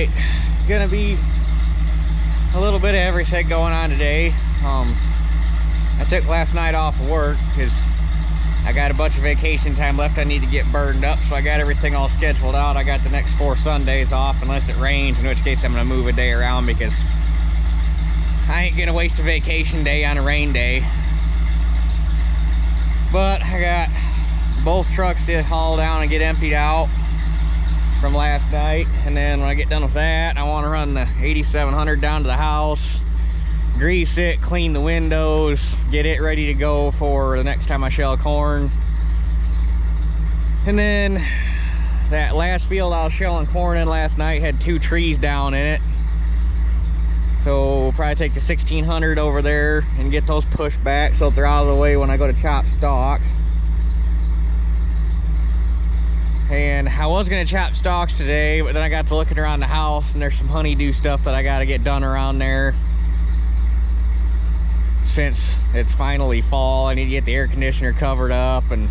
Alright, gonna be a little bit of everything going on today. I took last night off of work because I got a bunch of vacation time left I need to get burned up, so I got everything all scheduled out. I got the next 4 Sundays off unless it rains, in which case I'm gonna move a day around because I ain't gonna waste a vacation day on a rain day. But I got both trucks to haul down and get emptied out from last night, and then when I get done with that, I want to run the 8700 down to the house, grease it, clean the windows, get it ready to go for the next time I shell corn. And then that last field I was shelling corn in last night had 2 trees down in it, so we'll probably take the 1600 over there and get those pushed back so that they're out of the way when I go to chop stalks. And I was gonna chop stalks today, but then I got to looking around the house and there's some honeydew stuff that I gotta get done around there. Since it's finally fall, I need to get the air conditioner covered up and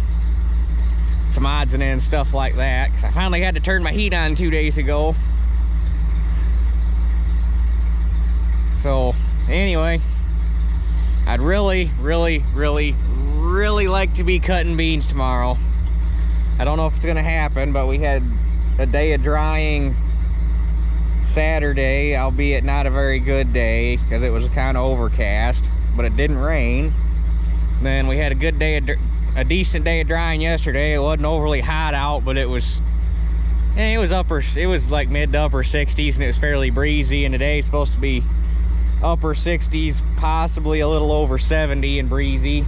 some odds and ends, stuff like that. Cause I finally had to turn my heat on 2 days ago. So anyway, I'd really like to be cutting beans tomorrow. I don't know if it's gonna happen, but we had a day of drying Saturday, albeit not a very good day because it was kind of overcast, but it didn't rain. Then we had a good day, a decent day of drying yesterday. It wasn't overly hot out, but it was like mid to upper 60s, and it was fairly breezy. And today's supposed to be upper 60s, possibly a little over 70 and breezy.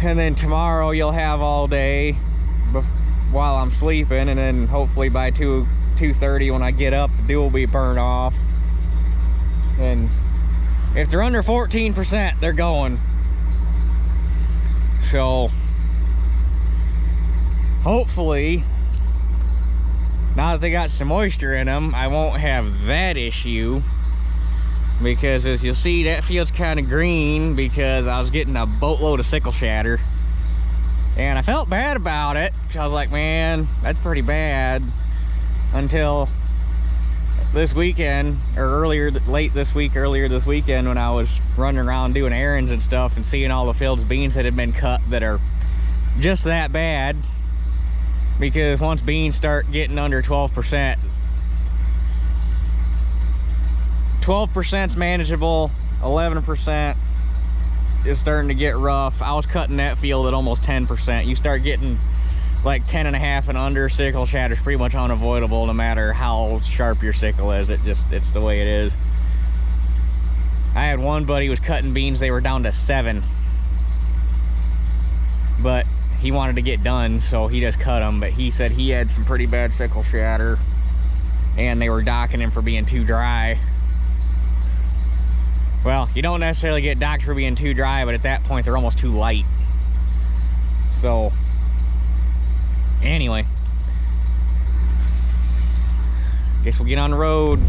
And then tomorrow you'll have all day while I'm sleeping, and then hopefully by 2:30 when I get up, the dew will be burned off. And if they're under 14%, they're going. So hopefully, now that they got some moisture in them, I won't have that issue. Because as you'll see, that field's kind of green because I was getting a boatload of sickle shatter. And I felt bad about it. I was like, man, that's pretty bad. Until this weekend, or earlier this weekend, when I was running around doing errands and stuff and seeing all the fields of beans that had been cut that are just that bad. Because once beans start getting under 12%, 12%'s manageable, 11% is starting to get rough. I was cutting that field at almost 10%. You start getting like 10.5 and under, sickle shatter's pretty much unavoidable no matter how sharp your sickle is. It's the way it is. I had one buddy who was cutting beans, they were down to 7. But he wanted to get done, so he just cut them. But he said he had some pretty bad sickle shatter, and they were docking him for being too dry. Well, you don't necessarily get docked for being too dry, but at that point they're almost too light. So anyway, guess we'll get on the road.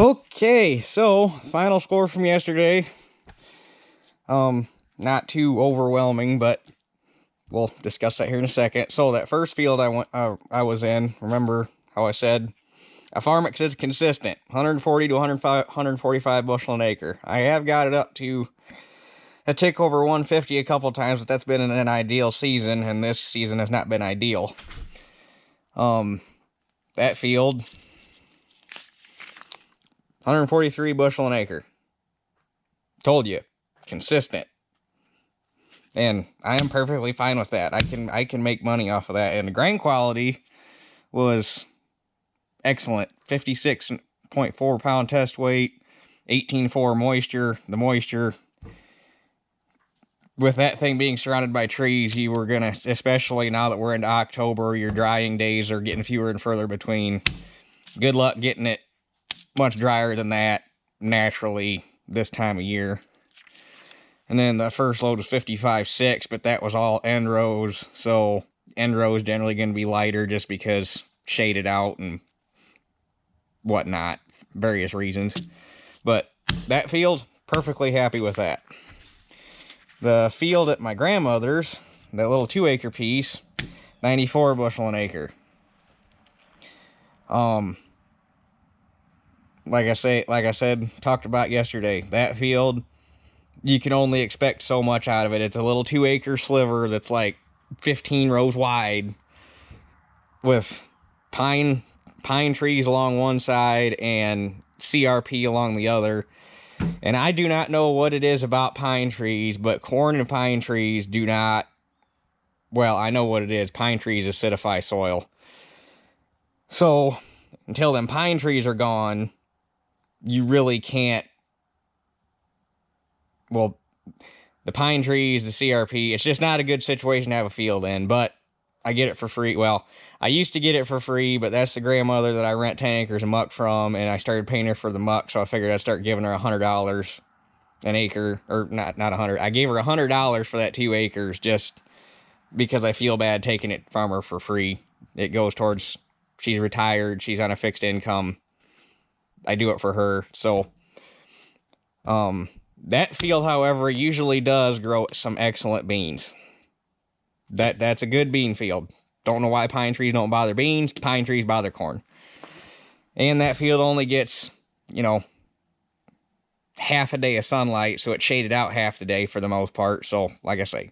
Okay, so final score from yesterday. Not too overwhelming, but we'll discuss that here in a second. So that first field I was in, remember how I said a Farmix is consistent, 140 to 145 bushel an acre. I have got it up to a tick over 150 a couple times, but that's been in an ideal season, and this season has not been ideal. That field, 143 bushel an acre. Told you, consistent. And I am perfectly fine with that. I can make money off of that. And the grain quality was excellent. 56.4 pound test weight, 18.4 moisture. The moisture, with that thing being surrounded by trees, you were gonna, especially now that we're into October, your drying days are getting fewer and further between. Good luck getting it much drier than that naturally this time of year. And then the first load was 55.6, but that was all end rows. So end row is generally going to be lighter just because shaded out and whatnot, various reasons. But that field, perfectly happy with that. The field at my grandmother's, that little 2-acre piece, 94 bushel an acre. Like I said, talked about yesterday, that field, you can only expect so much out of it. It's a little 2-acre sliver that's like 15 rows wide with pine trees along one side and CRP along the other. And I do not know what it is about pine trees, but corn and pine trees do not, well, I know what it is. Pine trees acidify soil. So until them pine trees are gone, you really can't, well, the pine trees, the CRP, it's just not a good situation to have a field in, but I get it for free. Well, I used to get it for free, but that's the grandmother that I rent 10 acres of muck from, and I started paying her for the muck, so I figured I'd start giving her $100 an acre, or not 100. I gave her $100 for that 2 acres just because I feel bad taking it from her for free. It goes towards, she's retired, she's on a fixed income. I do it for her, so, that field, however, usually does grow some excellent beans. That's a good bean field. Don't know why pine trees don't bother beans. Pine trees bother corn. And that field only gets, you know, half a day of sunlight, so it's shaded out half the day for the most part. So, like I say,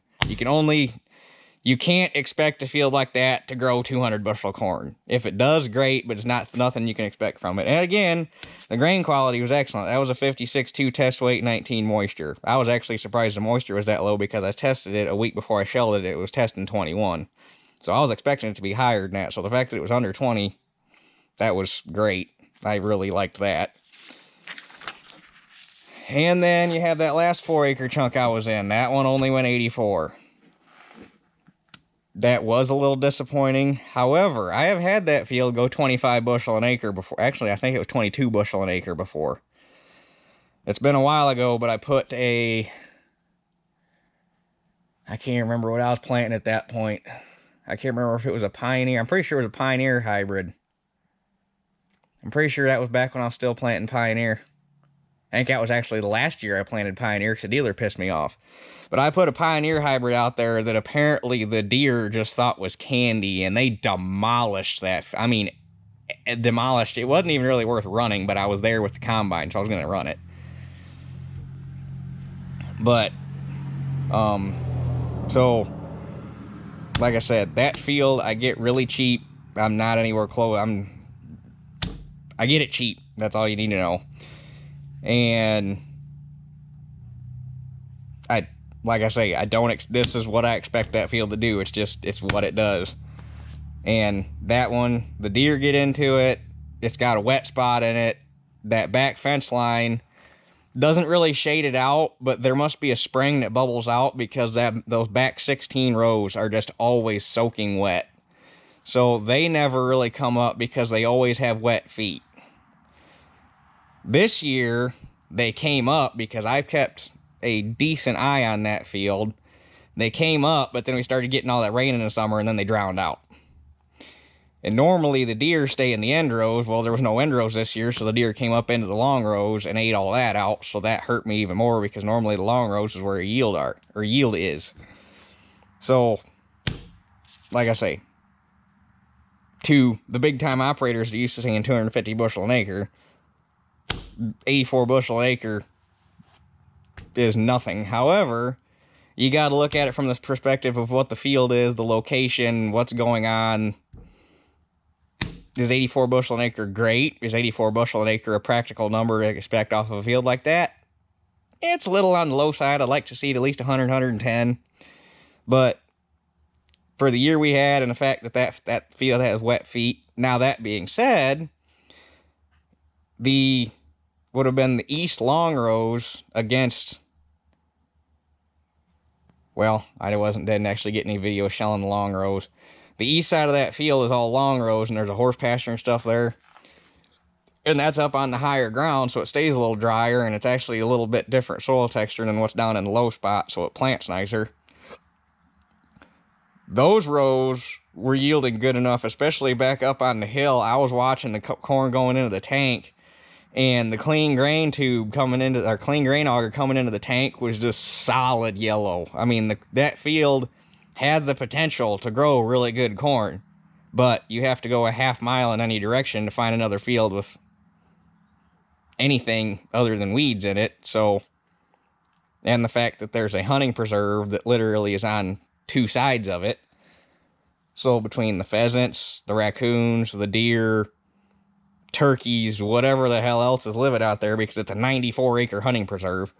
you can't expect a field like that to grow 200 bushel corn. If it does, great, but it's nothing you can expect from it. And again, the grain quality was excellent. That was a 56.2 test weight, 19 moisture. I was actually surprised the moisture was that low because I tested it a week before I shelled it. It was testing 21. So I was expecting it to be higher than that. So the fact that it was under 20, that was great. I really liked that. And then you have that last 4-acre chunk I was in. That one only went 84. That was a little disappointing. However, I have had that field go 25 bushel an acre before. Actually, I think it was 22 bushel an acre before. It's been a while ago, but I put I can't remember what I was planting at that point. I can't remember if it was a Pioneer. I'm pretty sure it was a Pioneer hybrid. I'm pretty sure that was back when I was still planting Pioneer. I think that was actually the last year I planted Pioneer because the dealer pissed me off. But I put a Pioneer hybrid out there that apparently the deer just thought was candy, and they demolished that. I mean, demolished. It wasn't even really worth running, but I was there with the combine, so I was going to run it. But, so, like I said, that field I get really cheap. I'm not anywhere close. I get it cheap. That's all you need to know. And like I say, this is what I expect that field to do. It's what it does. And that one, the deer get into it. It's got a wet spot in it. That back fence line doesn't really shade it out, but there must be a spring that bubbles out because those back 16 rows are just always soaking wet. So they never really come up because they always have wet feet. This year, they came up because I've kept a decent eye on that field. They came up, but then we started getting all that rain in the summer, and then they drowned out. And normally the deer stay in the end rows. Well, there was no end rows this year, so the deer came up into the long rows and ate all that out. So that hurt me even more, because normally the long rows is where yield is. So, like I say, to the big time operators that used to saying 250 bushel an acre, 84 bushel an acre is nothing. However, you got to look at it from this perspective of what the field is, the location, what's going on. Is 84 bushel an acre great? Is 84 bushel an acre a practical number to expect off of a field like that? It's a little on the low side. I'd like to see it at least 100, 110. But for the year we had, and the fact that that field has wet feet. Now, that being said, would have been the east long rows against, well, I didn't actually get any video shelling the long rows. The east side of that field is all long rows, and there's a horse pasture and stuff there. And that's up on the higher ground, so it stays a little drier, and it's actually a little bit different soil texture than what's down in the low spot, so it plants nicer. Those rows were yielding good enough, especially back up on the hill. I was watching the corn going into the tank, and the clean grain tube coming into, or clean grain auger coming into the tank was just solid yellow. I mean, that field has the potential to grow really good corn, but you have to go a half mile in any direction to find another field with anything other than weeds in it. So, and the fact that there's a hunting preserve that literally is on two sides of it. So between the pheasants, the raccoons, the deer, turkeys, whatever the hell else is living out there, because it's a 94-acre hunting preserve.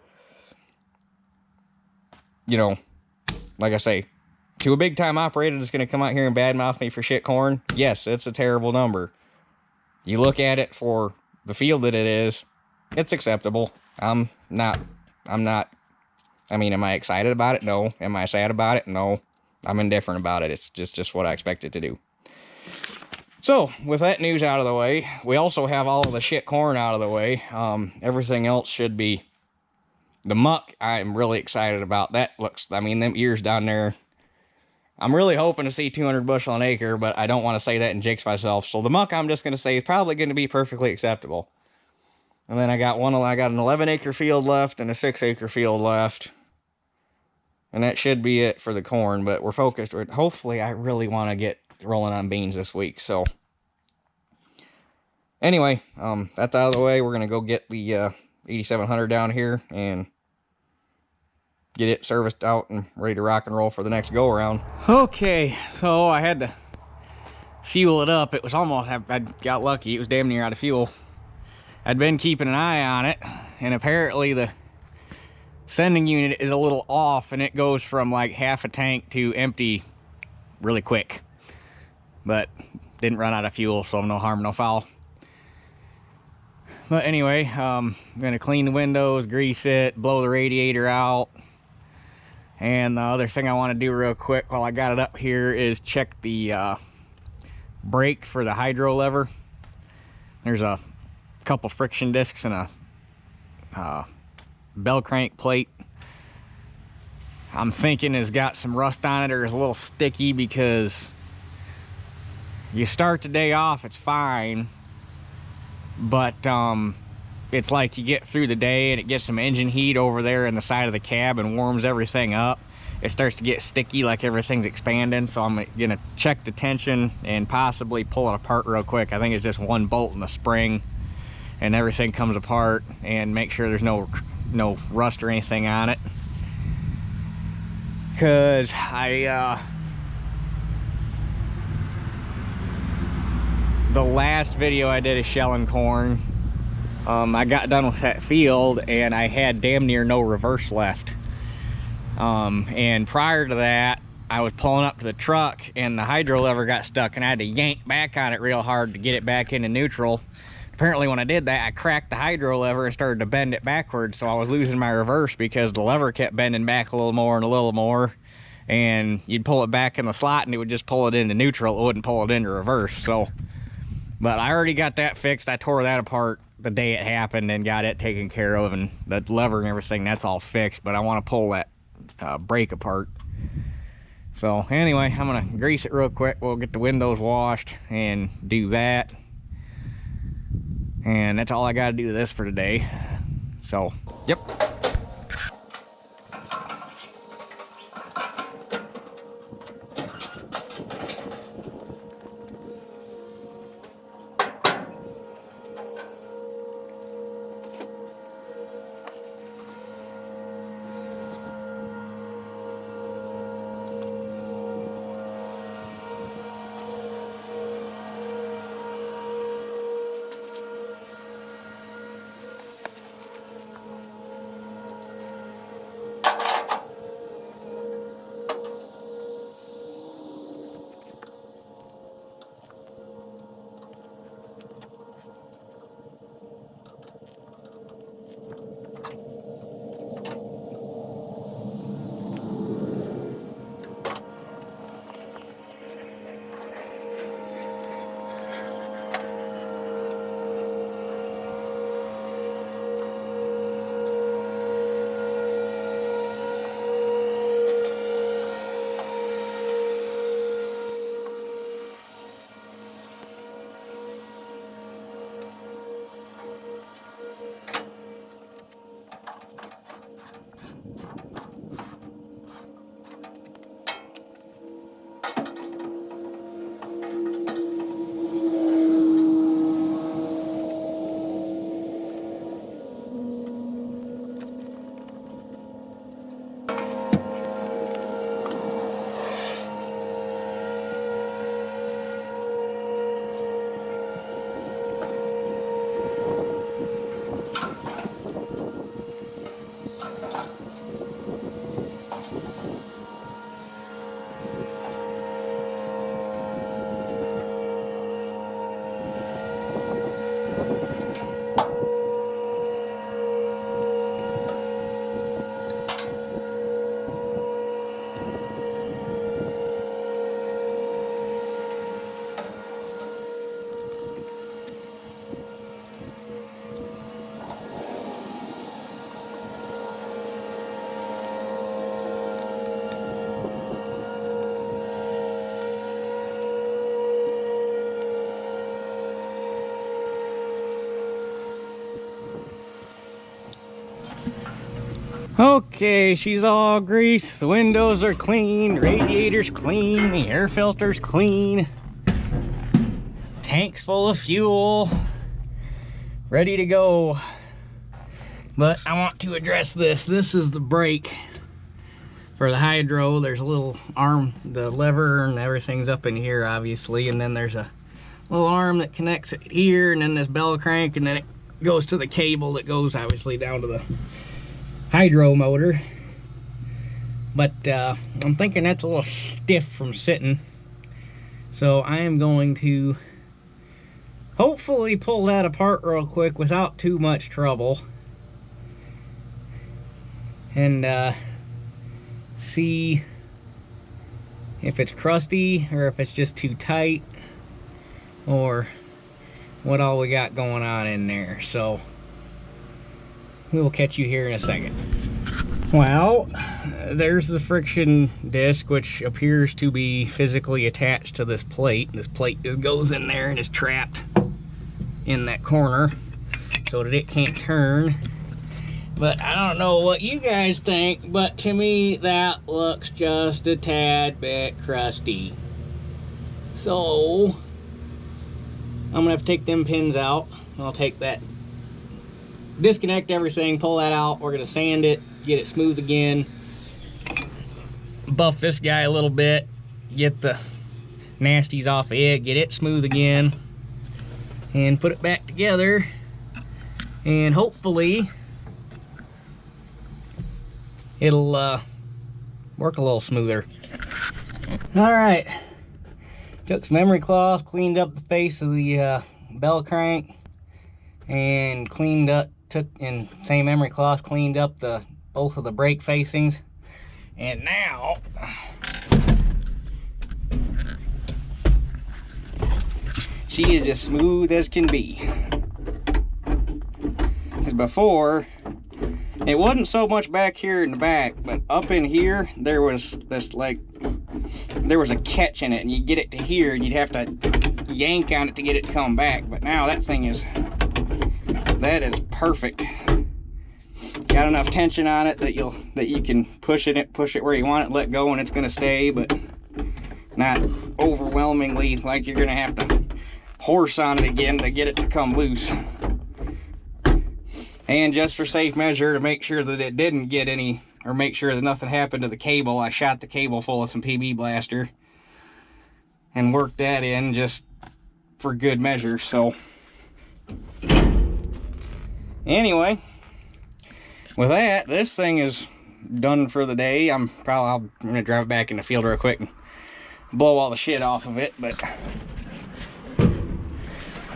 You know, like I say, to a big-time operator that's going to come out here and badmouth me for shit corn, yes, it's a terrible number. You look at it for the field that it is, it's acceptable. I mean, am I excited about it? No. Am I sad about it? No. I'm indifferent about it. It's just what I expect it to do. So, with that news out of the way, we also have all of the shit corn out of the way. Everything else should be... The muck, I'm really excited about. That looks... I mean, them ears down there... I'm really hoping to see 200 bushel an acre, but I don't want to say that and jinx myself. So the muck, I'm just going to say, is probably going to be perfectly acceptable. And then I got an 11-acre field left and a 6-acre field left. And that should be it for the corn, but we're focused. Hopefully, I really want to get rolling on beans this week. So anyway, that's out of the way. We're going to go get the 8700 down here and get it serviced out and ready to rock and roll for the next go around. Okay, so I had to fuel it up. It was almost, I got lucky. It was damn near out of fuel. I'd been keeping an eye on it, and apparently the sending unit is a little off, and it goes from like half a tank to empty really quick. But didn't run out of fuel, so no harm, no foul. But anyway, I'm gonna clean the windows, grease it, blow the radiator out. And the other thing I want to do real quick while I got it up here is check the brake for the hydro lever. There's a couple friction discs and a bell crank plate. I'm thinking it's got some rust on it, or is a little sticky, because you start the day off, it's fine, but it's like you get through the day and it gets some engine heat over there in the side of the cab and warms everything up. It starts to get sticky, like everything's expanding. So I'm gonna check the tension and possibly pull it apart real quick. I think it's just one bolt in the spring, and everything comes apart, and make sure there's no rust or anything on it. Cause the last video I did of shelling corn, I got done with that field and I had damn near no reverse left. And prior to that, I was pulling up to the truck and the hydro lever got stuck, and I had to yank back on it real hard to get it back into neutral. Apparently when I did that, I cracked the hydro lever and started to bend it backwards, so I was losing my reverse because the lever kept bending back a little more and a little more. And you'd pull it back in the slot and it would just pull it into neutral. It wouldn't pull it into reverse. So, but I already got that fixed. I tore that apart the day it happened and got it taken care of, and the lever and everything, that's all fixed. But I want to pull that brake apart. So anyway, I'm gonna grease it real quick. We'll get the windows washed and do that. And that's all I gotta do to this for today. So, yep. Okay, she's all greased. The windows are clean, radiator's clean, the air filter's clean. Tank's full of fuel, ready to go. But I want to address this. This is the brake for the hydro. There's a little arm, the lever and everything's up in here obviously, and then there's a little arm that connects it here, and then this bell crank, and then it goes to the cable that goes obviously down to the hydro motor. But I'm thinking that's a little stiff from sitting, so I am going to hopefully pull that apart real quick without too much trouble, and see if it's crusty or if it's just too tight or what all we got going on in there. So we will catch you here in a second. Well, there's the friction disc, which appears to be physically attached to this plate. This plate just goes in there and is trapped in that corner so that it can't turn. But I don't know what you guys think, but to me that looks just a tad bit crusty. So I'm gonna have to take them pins out. I'll take that, disconnect everything, pull that out. We're gonna sand it, get it smooth again, buff this guy a little bit, get the nasties off of it, get it smooth again, and put it back together, and hopefully it'll work a little smoother. All right, took some emery cloth, cleaned up the face of the bell crank, and cleaned up, same emery cloth, cleaned up both of the brake facings. And now she is as smooth as can be. Because before, it wasn't so much back here in the back, but up in here, there was this like there was a catch in it, and you get it to here, and you'd have to yank on it to get it to come back. But now that thing is, that is perfect. Got enough tension on it that you can push it where you want it, let go, and it's gonna stay, but not overwhelmingly like you're gonna have to horse on it again to get it to come loose. And just for safe measure, to make sure that it didn't get any, or make sure that nothing happened to the cable, I shot the cable full of some PB Blaster and worked that in just for good measure. So anyway, with that, this thing is done for the day. I'm gonna drive back in the field real quick and blow all the shit off of it. But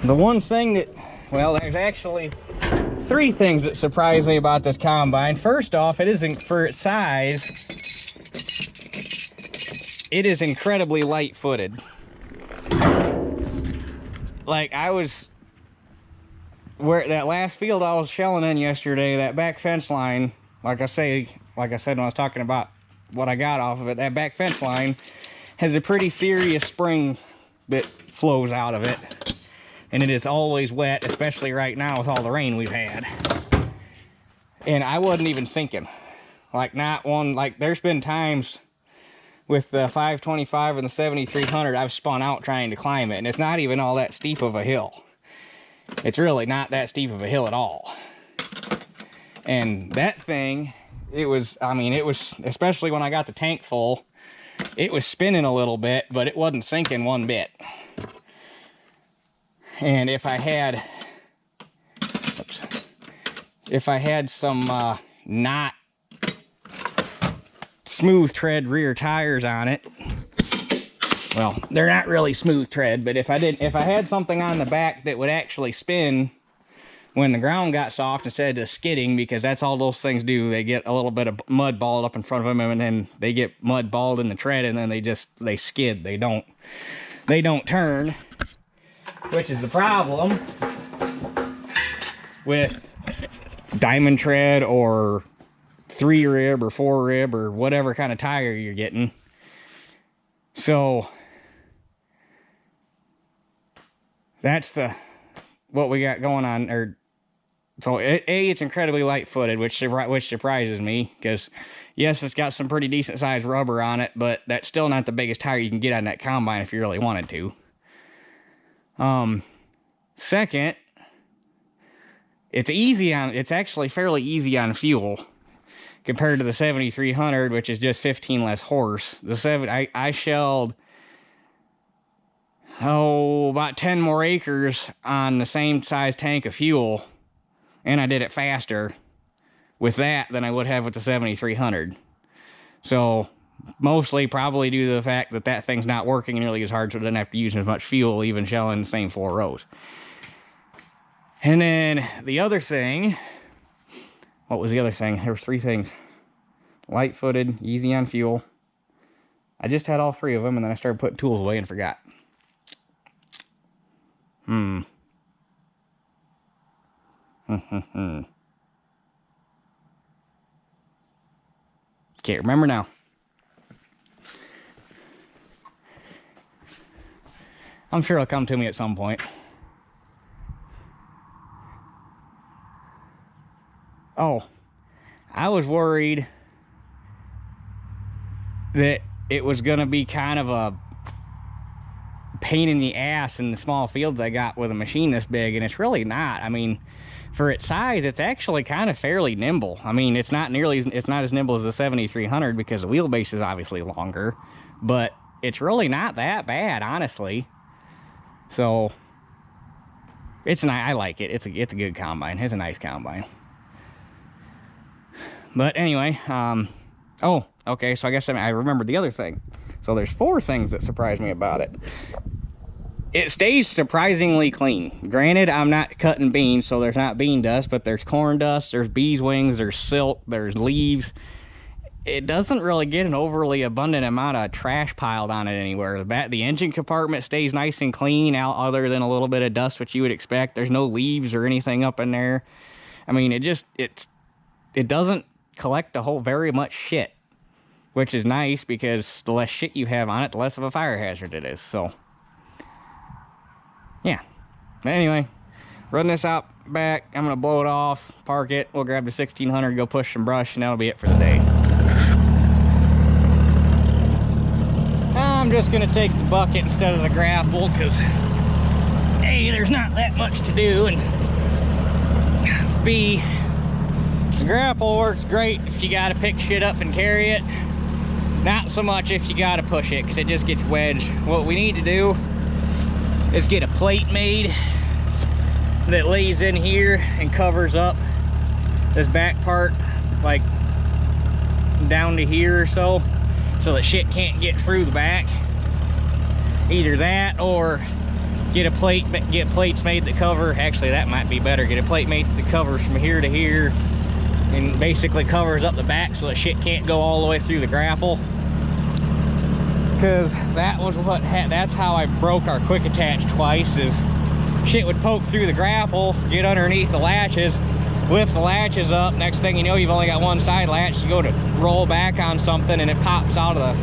the one thing that, well, there's actually 3 things that surprised me about this combine. First off, it isn't, for its size, it is incredibly light-footed. Like, I was, where that last field I was shelling in yesterday, that back fence line, like I said when I was talking about what I got off of it, that back fence line has a pretty serious spring that flows out of it. And it is always wet, especially right now with all the rain we've had. And I wasn't even sinking. Like, not one, like, there's been times with the 525 and the 7300, I've spun out trying to climb it, and it's not even all that steep of a hill. It's really not that steep of a hill at all. And that thing, it was, I mean, it was, especially when I got the tank full, it was spinning a little bit, but it wasn't sinking one bit. And if I had some not smooth tread rear tires on it, well, they're not really smooth tread, but if I had something on the back that would actually spin when the ground got soft instead of skidding, because that's all those things do. They get a little bit of mud balled up in front of them, and then they get mud balled in the tread, and then they skid. They don't turn. Which is the problem with diamond tread or 3 rib or 4 rib or whatever kind of tire you're getting. So that's what we got going on. Or so it's incredibly light-footed, which surprises me, because yes, it's got some pretty decent sized rubber on it, but that's still not the biggest tire you can get on that combine if you really wanted to. Second, it's actually fairly easy on fuel compared to the 7300, which is just 15 less horse. I shelled, about 10 more acres on the same size tank of fuel, and I did it faster with that than I would have with the 7300. So mostly probably due to the fact that that thing's not working nearly as hard, so it doesn't have to use as much fuel, even shelling the same 4 rows. And then the other thing, what was the other thing? There was 3 things. Light-footed, easy on fuel. I just had all 3 of them, and then I started putting tools away and forgot. Can't remember now. I'm sure it'll come to me at some point. Oh, I was worried that it was going to be kind of a pain in the ass in the small fields I got with a machine this big, and it's really not. I mean, for its size, it's actually kind of fairly nimble. I mean, it's not as nimble as the 7300 because the wheelbase is obviously longer, but it's really not that bad, honestly. So I like it. It's a good combine. It's a nice combine. But anyway, oh, okay, so I guess I remembered the other thing. So there's 4 things that surprised me about it. It stays surprisingly clean. Granted, I'm not cutting beans, so there's not bean dust, but there's corn dust, there's bees wings, there's silt, there's leaves. It doesn't really get an overly abundant amount of trash piled on it anywhere. The engine compartment stays nice and clean, out other than a little bit of dust, which you would expect. There's no leaves or anything up in there. I mean, it doesn't collect very much shit. which is nice because the less shit you have on it, the less of a fire hazard it is. So, yeah. But anyway, run this out back. I'm gonna blow it off, park it. We'll grab the 1600, go push some brush, and that'll be it for the day. I'm just gonna take the bucket instead of the grapple because A, there's not that much to do, and B, the grapple works great if you gotta pick shit up and carry it. Not so much if you gotta push it because it just gets wedged. What we need to do is get a plate made that lays in here and covers up this back part, like down to here or so that shit can't get through the back. Either that or get plates made that cover, actually that might be better, get a plate made that covers from here to here and basically covers up the back so that shit can't go all the way through the grapple. Because that was that's how I broke our quick attach twice, is shit would poke through the grapple, get underneath the latches, lift the latches up. Next thing you know, you've only got one side latch. You go to roll back on something and it pops out of the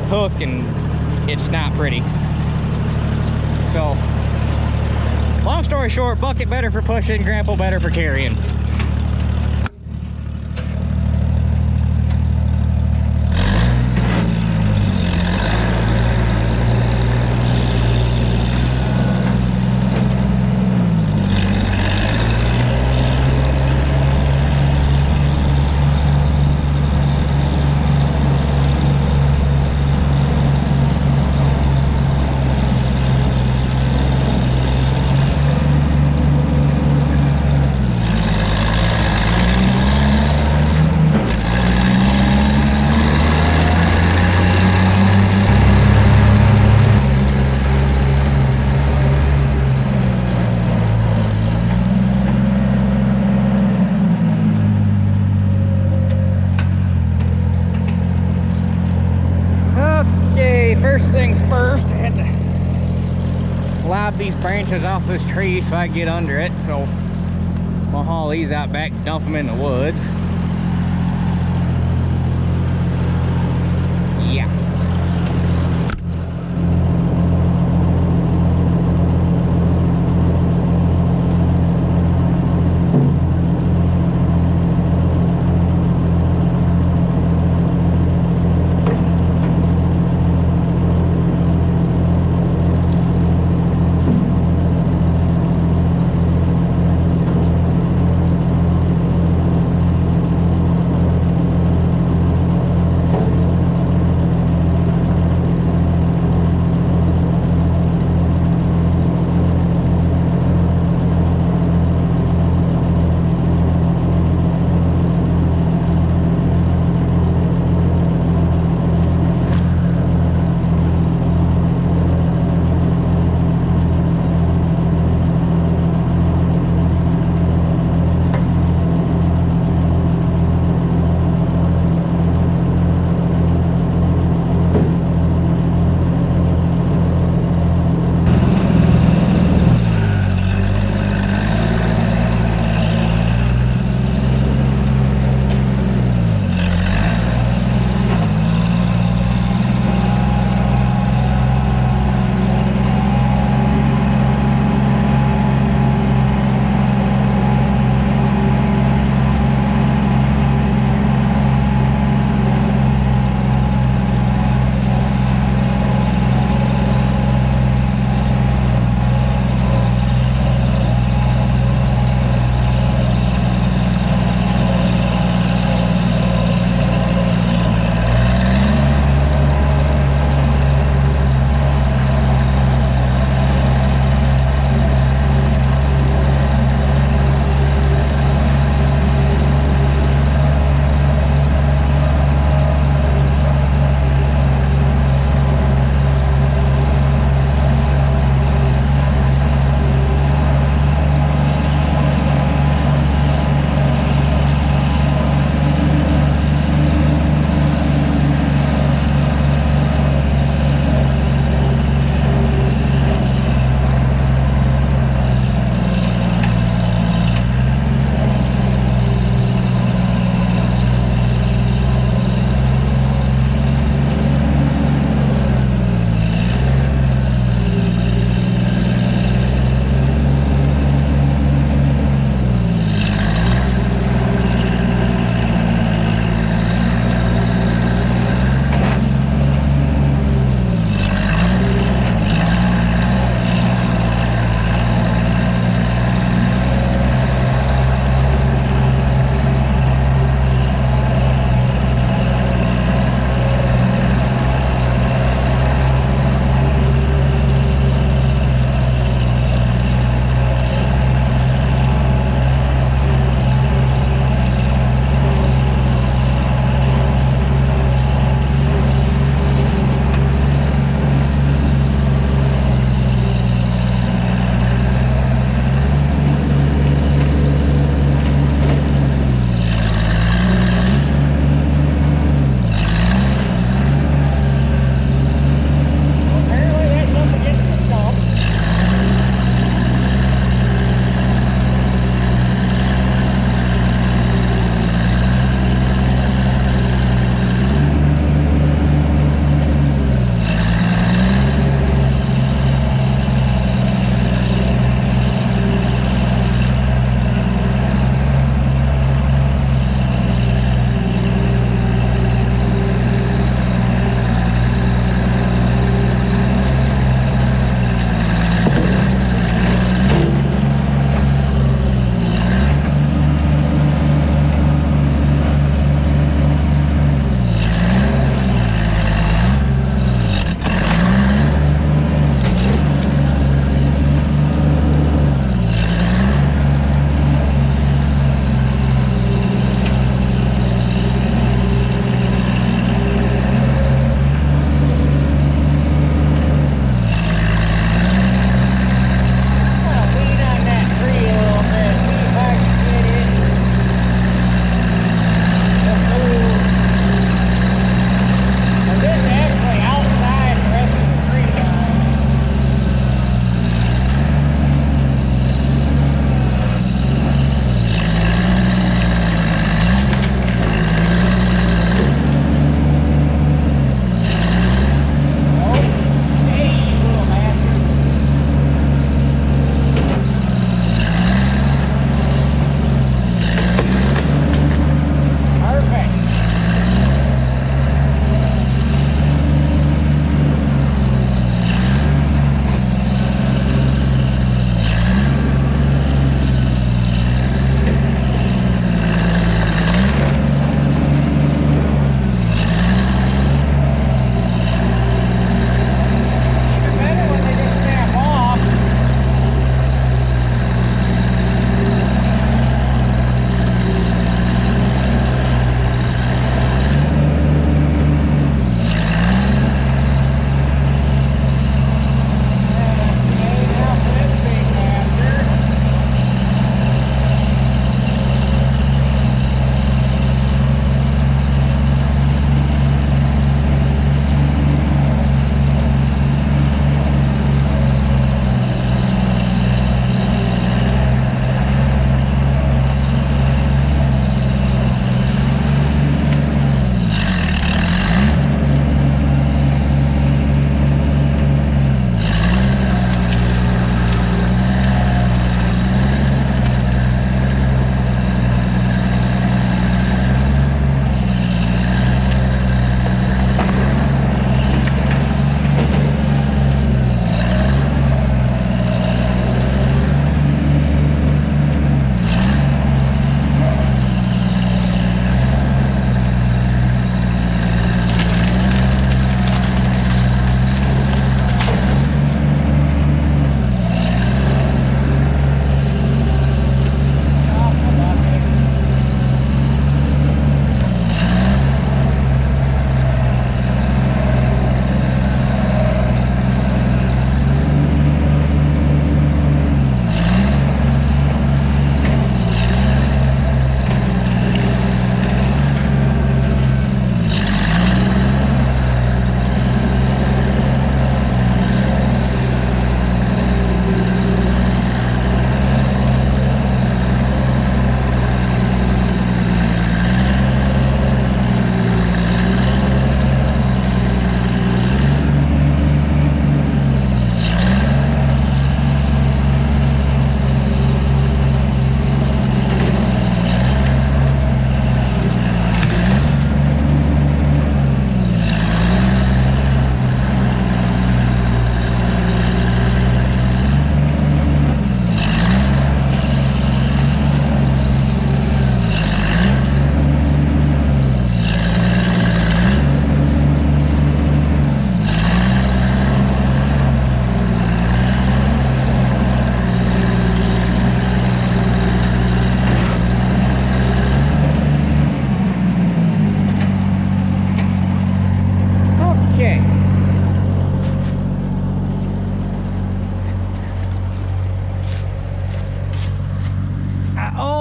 hook and it's not pretty. So, long story short, bucket better for pushing, grapple better for carrying. First things first, I had to lob these branches off this tree so I can get under it. So we'll haul these out back, dump them in the woods. Yeah.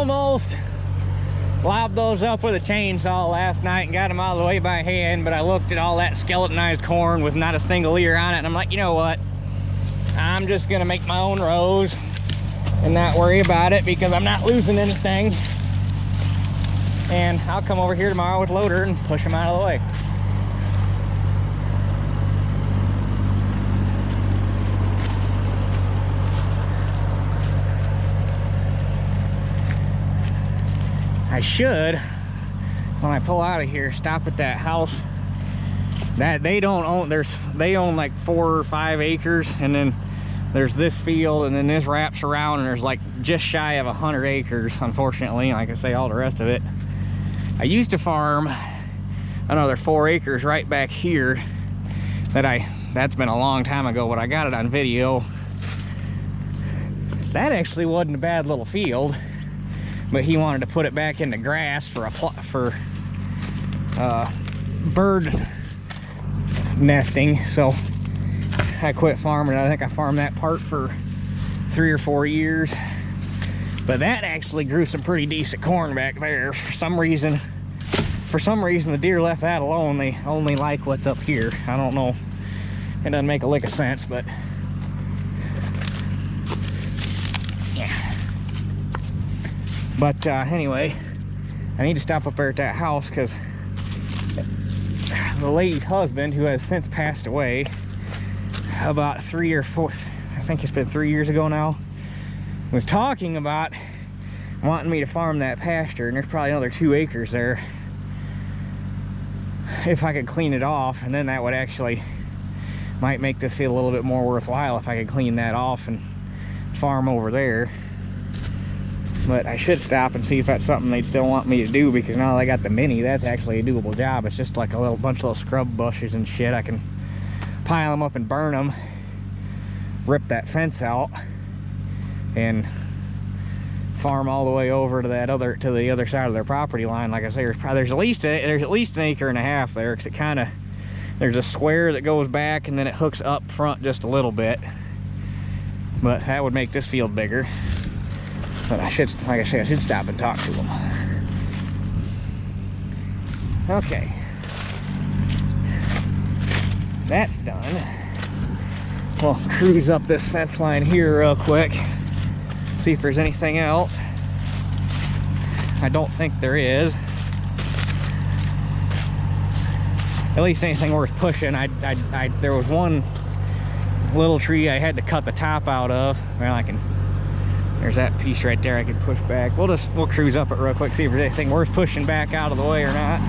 almost lobbed those up with a chainsaw last night and got them out of the way by hand, but I looked at all that skeletonized corn with not a single ear on it, and I'm like, you know what? I'm just gonna make my own rows and not worry about it because I'm not losing anything. And I'll come over here tomorrow with loader and push them out of the way. I should, when I pull out of here, stop at that house that they don't own. They own like 4 or 5 acres, and then there's this field, and then this wraps around, and there's like just shy of 100 acres, unfortunately. Like I say, all the rest of it. I used to farm another 4 acres right back here that's been a long time ago, but I got it on video. That actually wasn't a bad little field, but he wanted to put it back into grass for bird nesting, so I quit farming. I think I farmed that part for 3 or 4 years, but that actually grew some pretty decent corn back there. For some reason the deer left that alone. They only like what's up here. I don't know, it doesn't make a lick of sense, but yeah. But anyway, I need to stop up there at that house because the lady's husband, who has since passed away about 3 or 4, I think it's been 3 years ago now, was talking about wanting me to farm that pasture, and there's probably another 2 acres there if I could clean it off, and then that would actually might make this feel a little bit more worthwhile if I could clean that off and farm over there. But I should stop and see if that's something they'd still want me to do, because now that I got the Mini, that's actually a doable job. It's just like a little bunch of little scrub bushes and shit. I can pile them up and burn them, rip that fence out, and farm all the way over to the other side of their property line. Like I say, there's at least an acre and a half there, because it kind of, there's a square that goes back and then it hooks up front just a little bit, but that would make this field bigger. But I should, like I say, I should stop and talk to them. Okay, that's done. We'll cruise up this fence line here real quick, see if there's anything else. I don't think there is. At least anything worth pushing. There was one little tree I had to cut the top out of. Well, there's that piece right there I can push back. We'll cruise up it real quick, see if there's anything worth pushing back out of the way or not.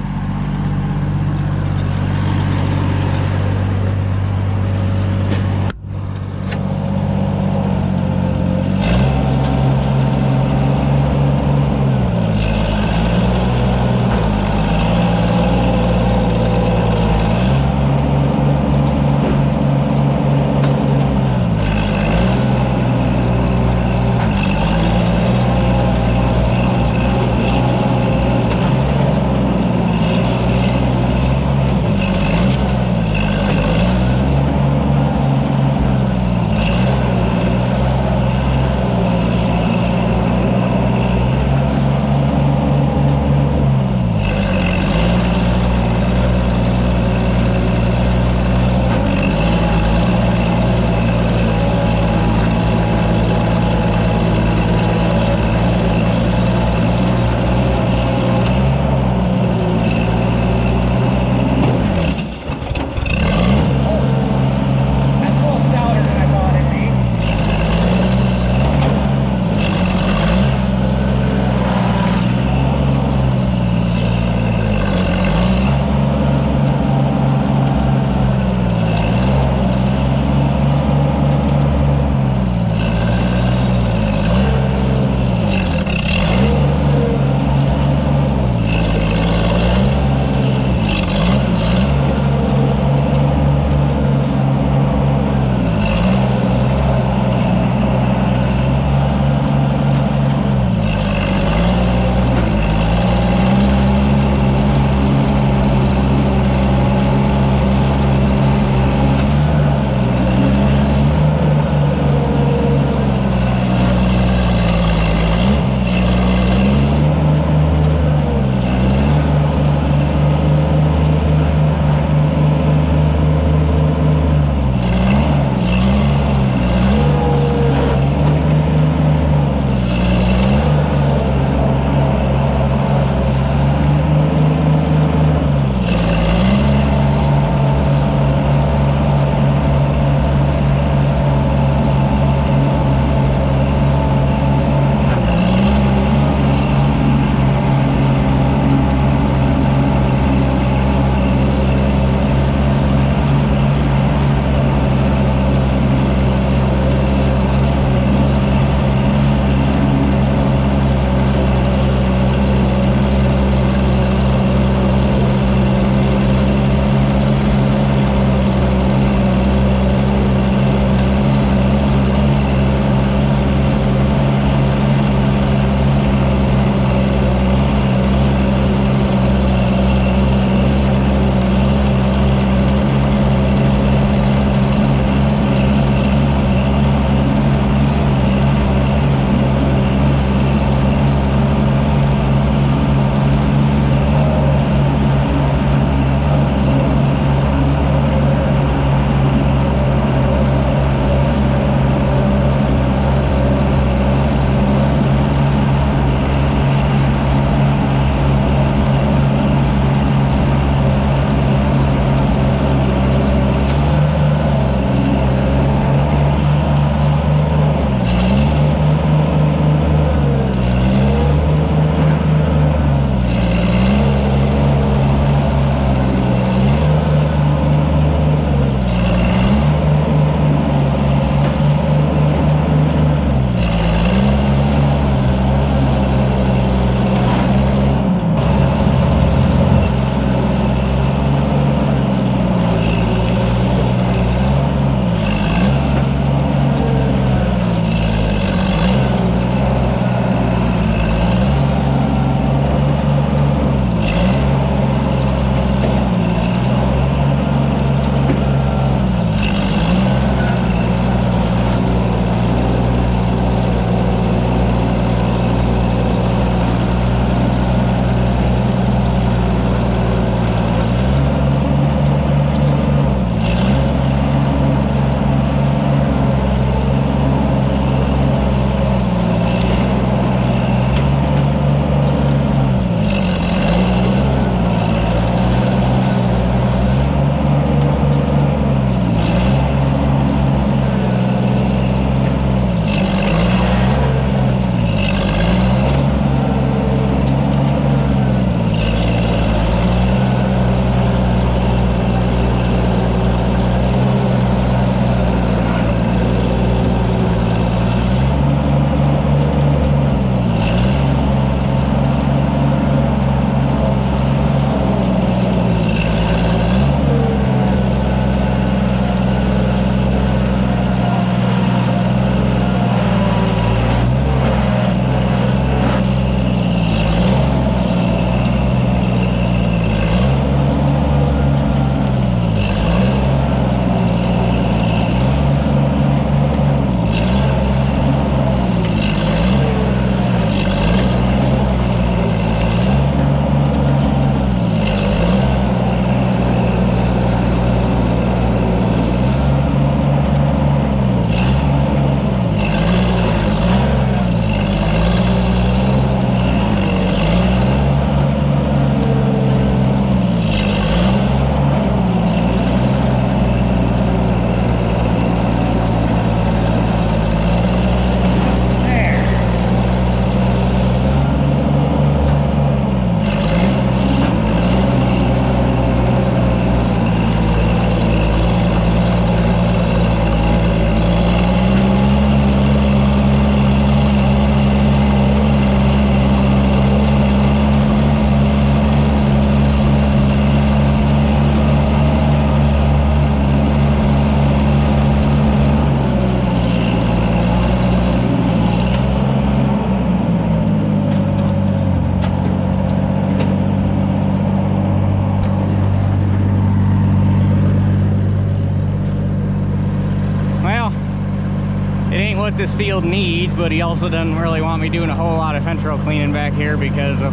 this field needs, but he also doesn't really want me doing a whole lot of fence row cleaning back here because of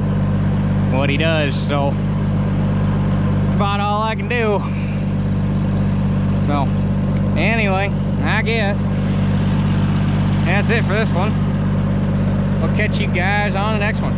what he does. So that's about all I can do. So anyway, I guess that's it for this one. We'll catch you guys on the next one.